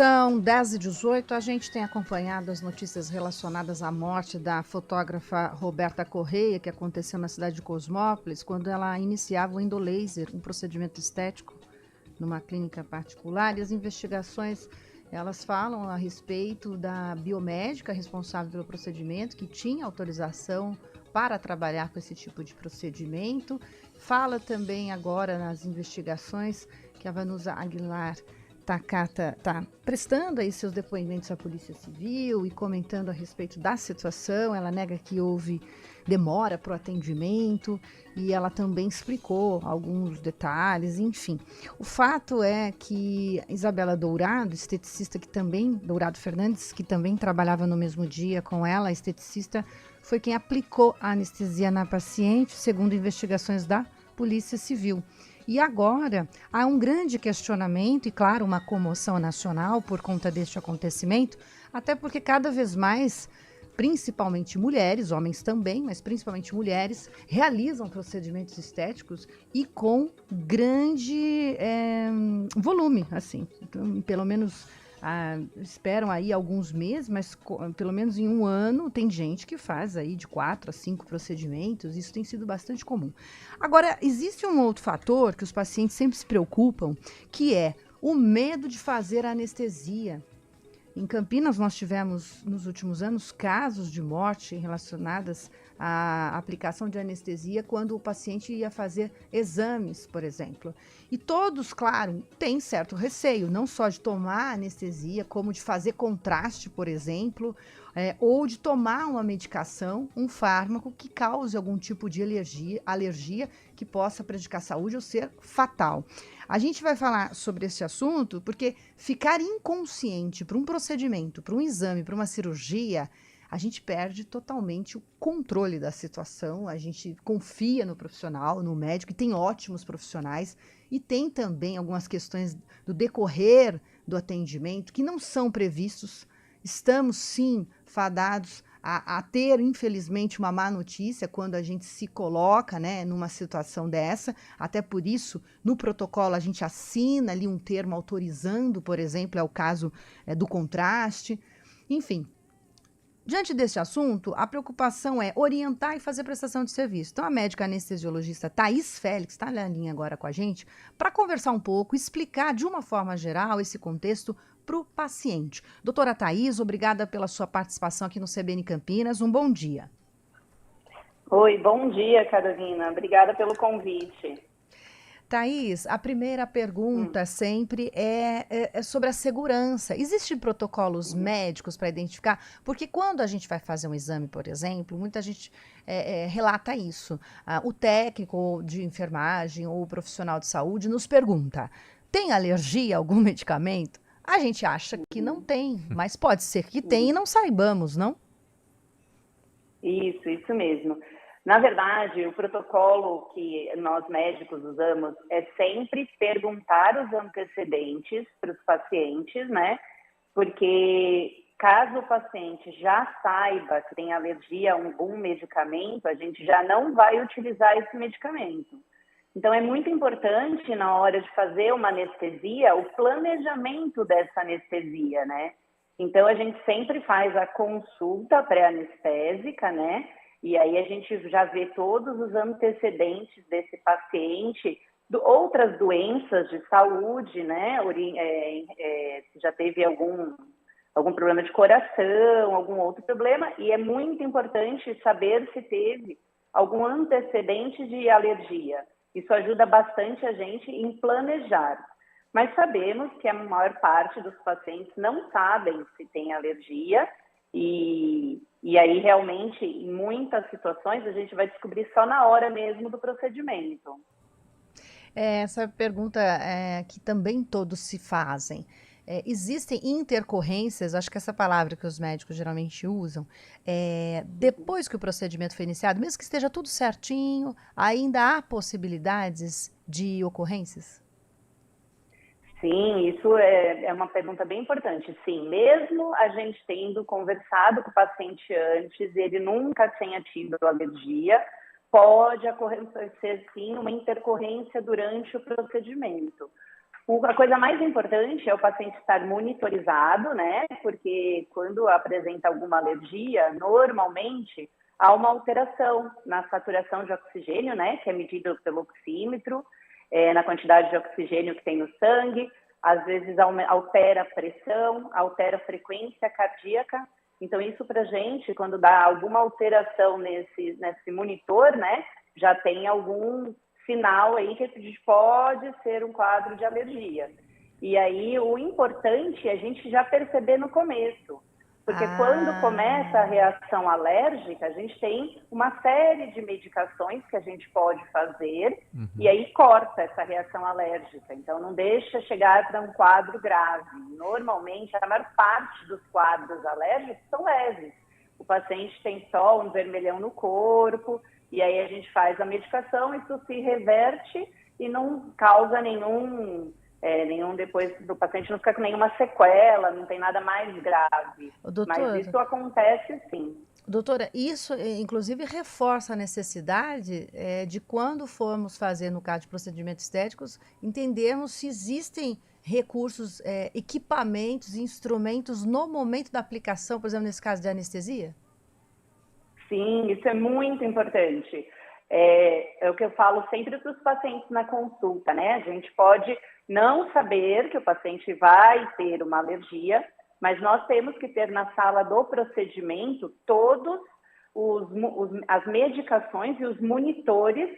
São 10h18, a gente tem acompanhado as notícias relacionadas à morte da fotógrafa Roberta Correia, que aconteceu na cidade de Cosmópolis, quando ela iniciava o endolaser, um procedimento estético numa clínica particular. E as investigações, elas falam a respeito da biomédica responsável pelo procedimento, que tinha autorização para trabalhar com esse tipo de procedimento. Fala também agora nas investigações que a Vanusa Aguilar está prestando aí seus depoimentos à Polícia Civil e comentando a respeito da situação. Ela nega que houve demora para o atendimento e ela também explicou alguns detalhes, enfim. O fato é que Isabela Dourado, esteticista Dourado Fernandes, que também trabalhava no mesmo dia com ela, a esteticista, foi quem aplicou a anestesia na paciente, segundo investigações da Polícia Civil. E agora há um grande questionamento e, claro, uma comoção nacional por conta deste acontecimento, até porque cada vez mais, principalmente mulheres, homens também, mas principalmente mulheres, realizam procedimentos estéticos e com grande volume, assim. Então, pelo menos esperam aí alguns meses, mas pelo menos em um ano tem gente que faz aí de 4 a 5 procedimentos. Isso tem sido bastante comum. Agora, existe um outro fator que os pacientes sempre se preocupam, que é o medo de fazer anestesia. Em Campinas, nós tivemos, nos últimos anos, casos de morte relacionadas à aplicação de anestesia quando o paciente ia fazer exames, por exemplo. E todos, claro, têm certo receio, não só de tomar anestesia, como de fazer contraste, por exemplo, ou de tomar uma medicação, um fármaco que cause algum tipo de alergia que possa prejudicar a saúde ou ser fatal. A gente vai falar sobre esse assunto porque ficar inconsciente para um procedimento, para um exame, para uma cirurgia, a gente perde totalmente o controle da situação, a gente confia no profissional, no médico, e tem ótimos profissionais, e tem também algumas questões do decorrer do atendimento que não são previstos. Estamos, sim, fadados a ter, infelizmente, uma má notícia quando a gente se coloca, né, numa situação dessa. Até por isso, no protocolo, a gente assina ali um termo autorizando, por exemplo, é o caso do contraste. Enfim, diante deste assunto, a preocupação é orientar e fazer prestação de serviço. Então, a médica anestesiologista Thaís Félix está na linha agora com a gente para conversar um pouco, explicar de uma forma geral esse contexto para o paciente. Doutora Thaís, obrigada pela sua participação aqui no CBN Campinas. Um bom dia. Oi, bom dia, Carolina. Obrigada pelo convite. Thaís, a primeira pergunta sempre é sobre a segurança. Existem protocolos médicos para identificar? Porque quando a gente vai fazer um exame, por exemplo, muita gente relata isso. O técnico de enfermagem ou o profissional de saúde nos pergunta: tem alergia a algum medicamento? A gente acha que não tem, mas pode ser que tenha e não saibamos, não? Isso mesmo. Na verdade, o protocolo que nós médicos usamos é sempre perguntar os antecedentes para os pacientes, né? Porque caso o paciente já saiba que tem alergia a algum medicamento, a gente já não vai utilizar esse medicamento. Então, é muito importante, na hora de fazer uma anestesia, o planejamento dessa anestesia, né? Então, a gente sempre faz a consulta pré-anestésica, né? E aí a gente já vê todos os antecedentes desse paciente, outras doenças de saúde, né? Se já teve algum problema de coração, algum outro problema. E é muito importante saber se teve algum antecedente de alergia. Isso ajuda bastante a gente em planejar. Mas sabemos que a maior parte dos pacientes não sabem se tem alergia e aí realmente, em muitas situações, a gente vai descobrir só na hora mesmo do procedimento. Essa pergunta que também todos se fazem. Existem intercorrências, acho que essa palavra que os médicos geralmente usam, depois que o procedimento foi iniciado, mesmo que esteja tudo certinho, ainda há possibilidades de ocorrências? Sim, isso é uma pergunta bem importante. Sim, mesmo a gente tendo conversado com o paciente antes, ele nunca tenha tido alergia, pode acontecer sim uma intercorrência durante o procedimento. A coisa mais importante é o paciente estar monitorizado, né? Porque quando apresenta alguma alergia, normalmente há uma alteração na saturação de oxigênio, né? Que é medido pelo oxímetro, na quantidade de oxigênio que tem no sangue. Às vezes altera a pressão, altera a frequência cardíaca. Então, isso para a gente, quando dá alguma alteração nesse monitor, né? Já tem algum sinal aí que pode ser um quadro de alergia. E aí o importante é a gente já perceber no começo, porque quando começa a reação alérgica, a gente tem uma série de medicações que a gente pode fazer e aí corta essa reação alérgica. Então não deixa chegar para um quadro grave. Normalmente a maior parte dos quadros alérgicos são leves. O paciente tem só um vermelhão no corpo, e aí a gente faz a medicação, isso se reverte e não causa nenhum depois do paciente não fica com nenhuma sequela, não tem nada mais grave. Doutora, mas isso acontece sim. Doutora, isso inclusive reforça a necessidade de quando formos fazer, no caso de procedimentos estéticos, entendermos se existem recursos, equipamentos, instrumentos no momento da aplicação, por exemplo, nesse caso de anestesia? Sim, isso é muito importante. É o que eu falo sempre para os pacientes na consulta, né? A gente pode não saber que o paciente vai ter uma alergia, mas nós temos que ter na sala do procedimento todos as medicações e os monitores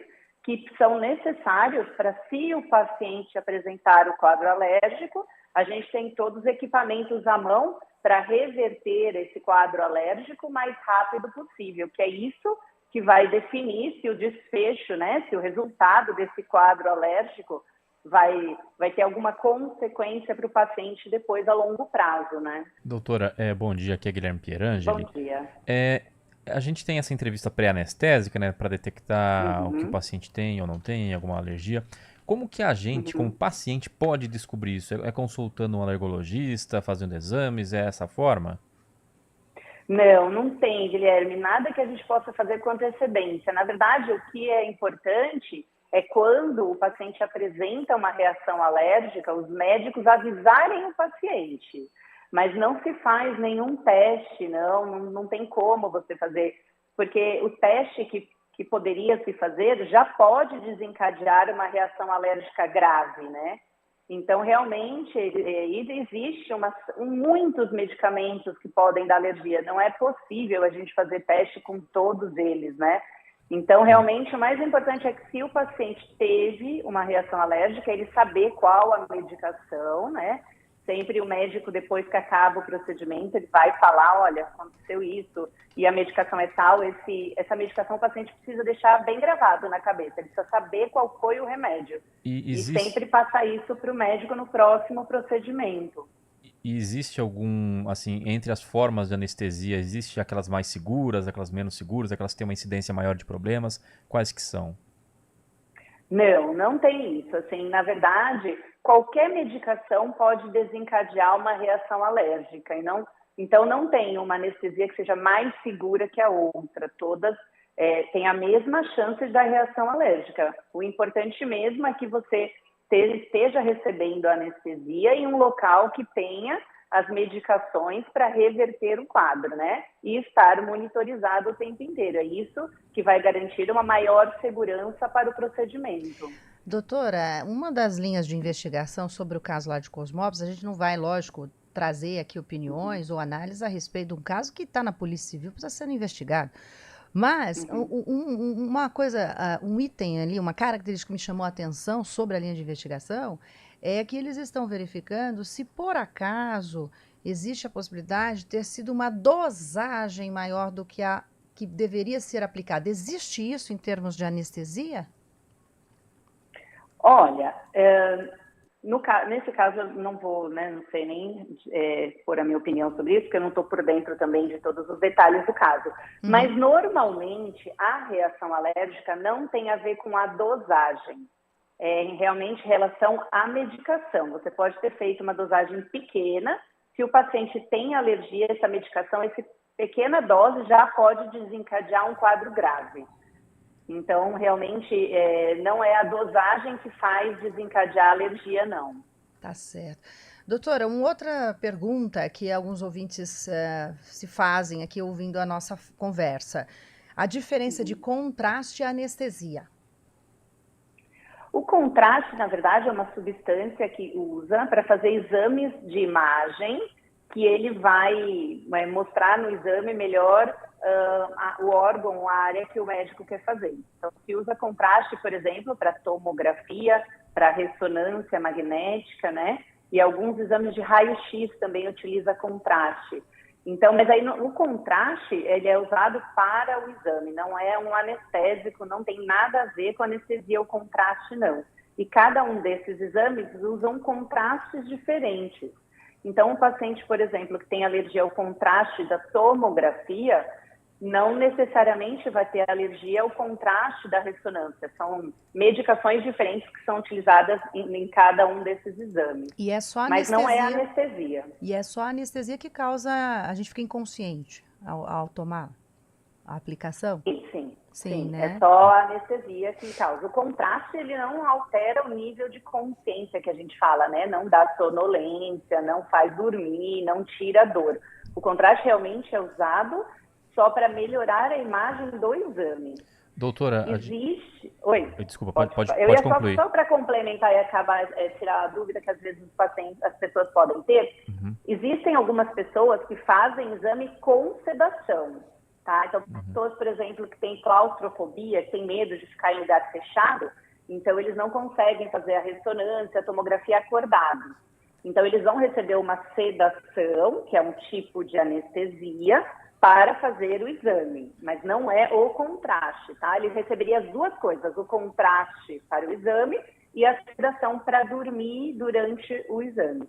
que são necessários para, se o paciente apresentar o quadro alérgico, a gente tem todos os equipamentos à mão para reverter esse quadro alérgico o mais rápido possível, que é isso que vai definir se o desfecho, né, se o resultado desse quadro alérgico vai ter alguma consequência para o paciente depois a longo prazo, né? Doutora, bom dia, aqui é Guilherme Pierangeli. Bom dia. A gente tem essa entrevista pré-anestésica, né, para detectar o que o paciente tem ou não tem, alguma alergia. Como que a gente, como paciente, pode descobrir isso? É consultando um alergologista, fazendo exames, é essa forma? Não tem, Guilherme, nada que a gente possa fazer com antecedência. Na verdade, o que é importante é quando o paciente apresenta uma reação alérgica, os médicos avisarem o paciente. Mas não se faz nenhum teste, não tem como você fazer, porque o teste que poderia se fazer já pode desencadear uma reação alérgica grave, né? Então, realmente, existe muitos medicamentos que podem dar alergia. Não é possível a gente fazer teste com todos eles, né? Então, realmente, o mais importante é que, se o paciente teve uma reação alérgica, ele saber qual a medicação, né? Sempre o médico, depois que acaba o procedimento, ele vai falar, olha, aconteceu isso, e a medicação é tal, essa medicação o paciente precisa deixar bem gravado na cabeça, ele precisa saber qual foi o remédio. E sempre passar isso para o médico no próximo procedimento. E existe algum, assim, entre as formas de anestesia, existe aquelas mais seguras, aquelas menos seguras, aquelas que têm uma incidência maior de problemas? Quais que são? Não tem isso. Assim, na verdade, qualquer medicação pode desencadear uma reação alérgica. Então, não tem uma anestesia que seja mais segura que a outra. Todas têm a mesma chance da reação alérgica. O importante mesmo é que você esteja recebendo a anestesia em um local que tenha as medicações para reverter o quadro, né? E estar monitorizado o tempo inteiro. É isso que vai garantir uma maior segurança para o procedimento. Doutora, uma das linhas de investigação sobre o caso lá de Cosmópolis, a gente não vai, lógico, trazer aqui opiniões ou análises a respeito de um caso que está na Polícia Civil, precisa ser investigado. Mas uma coisa, um item ali, uma característica que me chamou a atenção sobre a linha de investigação é que eles estão verificando se por acaso existe a possibilidade de ter sido uma dosagem maior do que a que deveria ser aplicada. Existe isso em termos de anestesia? Olha, nesse caso eu não vou, né, não sei nem pôr a minha opinião sobre isso, porque eu não estou por dentro também de todos os detalhes do caso. Mas normalmente a reação alérgica não tem a ver com a dosagem. Em realmente relação à medicação. Você pode ter feito uma dosagem pequena, se o paciente tem alergia a essa medicação, essa pequena dose já pode desencadear um quadro grave. Então, realmente, não é a dosagem que faz desencadear a alergia, não. Tá certo. Doutora, uma outra pergunta que alguns ouvintes se fazem aqui ouvindo a nossa conversa. A diferença de contraste e anestesia. O contraste, na verdade, é uma substância que usa para fazer exames de imagem, que ele vai mostrar no exame melhor o órgão, a área que o médico quer fazer. Então, se usa contraste, por exemplo, para tomografia, para ressonância magnética, né? E alguns exames de raio-x também utiliza contraste. Então, mas aí o contraste, ele é usado para o exame, não é um anestésico, não tem nada a ver com anestesia ou contraste, não. E cada um desses exames usam contrastes diferentes. Então, um paciente, por exemplo, que tem alergia ao contraste da tomografia, não necessariamente vai ter alergia ao contraste da ressonância. São medicações diferentes que são utilizadas em cada um desses exames. E é só mas anestesia. não é anestesia. E é só a anestesia que causa, a gente fica inconsciente ao tomar a aplicação? Sim, né? É só a anestesia que causa. O contraste, ele não altera o nível de consciência que a gente fala, né? Não dá sonolência, não faz dormir, não tira dor. O contraste realmente é usado só para melhorar a imagem do exame. Doutora, existe... Oi. Desculpa, pode concluir. Eu ia só para complementar e acabar, tirar a dúvida que às vezes os pacientes, as pessoas podem ter. Existem algumas pessoas que fazem exame com sedação, tá? Então, pessoas, por exemplo, que têm claustrofobia, que têm medo de ficar em lugar fechado, então eles não conseguem fazer a ressonância, a tomografia acordado. Então, eles vão receber uma sedação, que é um tipo de anestesia, para fazer o exame, mas não é o contraste, tá? Ele receberia as duas coisas, o contraste para o exame e a sedação para dormir durante o exame.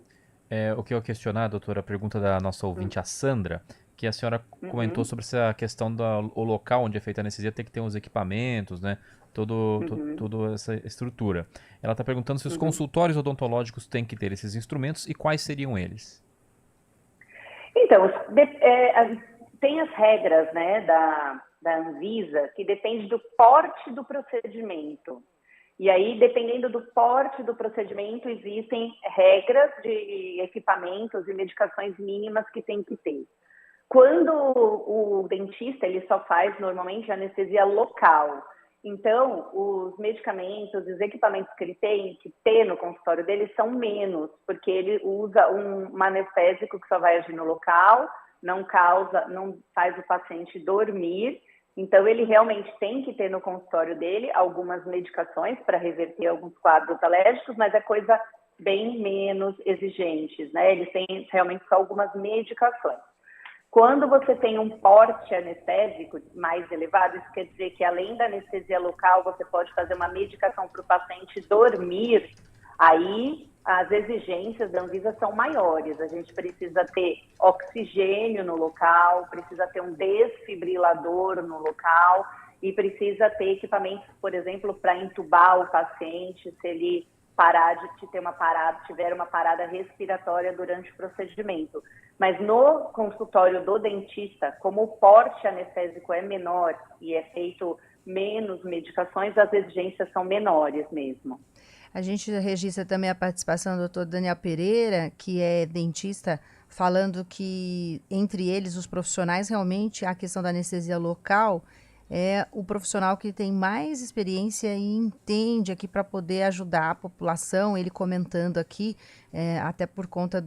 O que eu questionar, doutora, a pergunta da nossa ouvinte, a Sandra, que a senhora comentou sobre essa questão do local onde é feita a anestesia ter que ter uns equipamentos, né? Toda essa estrutura. Ela está perguntando se os consultórios odontológicos têm que ter esses instrumentos e quais seriam eles. Então, tem as regras, né, da Anvisa, que depende do porte do procedimento. E aí, dependendo do porte do procedimento, existem regras de equipamentos e medicações mínimas que tem que ter. Quando o dentista, ele só faz normalmente anestesia local. Então, os medicamentos, os equipamentos que ele tem que ter no consultório dele são menos, porque ele usa um anestésico que só vai agir no local, não faz o paciente dormir. Então, ele realmente tem que ter no consultório dele algumas medicações para reverter alguns quadros alérgicos, mas é coisa bem menos exigentes, né? Eles têm realmente só algumas medicações. Quando você tem um porte anestésico mais elevado, isso quer dizer que além da anestesia local, você pode fazer uma medicação para o paciente dormir, aí as exigências da Anvisa são maiores. A gente precisa ter oxigênio no local, precisa ter um desfibrilador no local e precisa ter equipamentos, por exemplo, para entubar o paciente se ele tiver uma parada respiratória durante o procedimento. Mas no consultório do dentista, como o porte anestésico é menor e é feito menos medicações, as exigências são menores mesmo. A gente registra também a participação do doutor Daniel Pereira, que é dentista, falando que, entre eles, os profissionais, realmente, a questão da anestesia local é o profissional que tem mais experiência e entende aqui para poder ajudar a população, ele comentando aqui, até por conta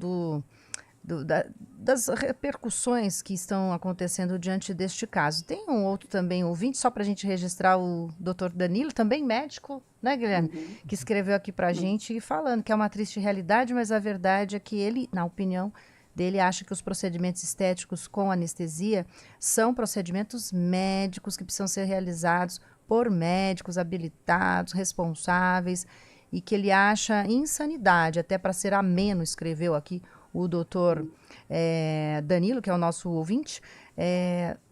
das repercussões que estão acontecendo diante deste caso. Tem um outro também ouvinte, só para a gente registrar, o doutor Danilo, também médico, né, Guilherme? Que escreveu aqui para a gente falando que é uma triste realidade, mas a verdade é que ele, na opinião dele, acha que os procedimentos estéticos com anestesia são procedimentos médicos que precisam ser realizados por médicos habilitados, responsáveis, e que ele acha insanidade, até para ser ameno, escreveu aqui o doutor Danilo, que é o nosso ouvinte,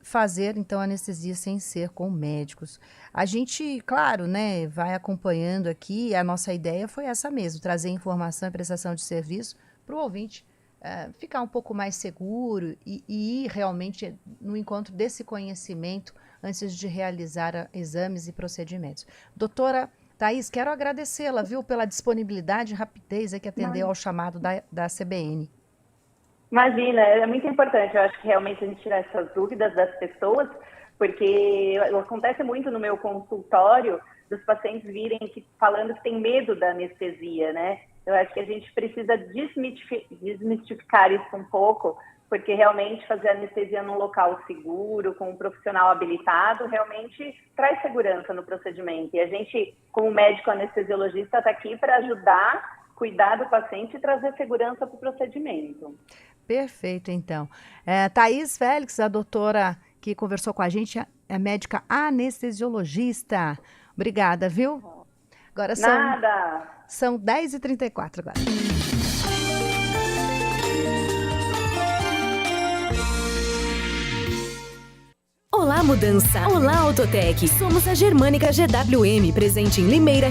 fazer, então, anestesia sem ser com médicos. A gente, claro, né, vai acompanhando aqui, a nossa ideia foi essa mesmo, trazer informação e prestação de serviço para o ouvinte ficar um pouco mais seguro e ir realmente no encontro desse conhecimento antes de realizar exames e procedimentos. Doutora Thaís, quero agradecê-la, viu, pela disponibilidade e rapidez que atendeu ao chamado da CBN. Imagina, é muito importante, eu acho que realmente a gente tirar essas dúvidas das pessoas, porque acontece muito no meu consultório dos pacientes virem falando que tem medo da anestesia, né? Eu acho que a gente precisa desmistificar isso um pouco, porque realmente fazer anestesia num local seguro, com um profissional habilitado, realmente traz segurança no procedimento. E a gente, como médico anestesiologista, está aqui para ajudar, cuidar do paciente e trazer segurança para o procedimento. Perfeito, então. Thaís Félix, a doutora que conversou com a gente, é médica anestesiologista. Obrigada, viu? Agora são 10h34 agora. Olá, mudança! Olá, Autotec! Somos a Germânica GWM, presente em Limeira,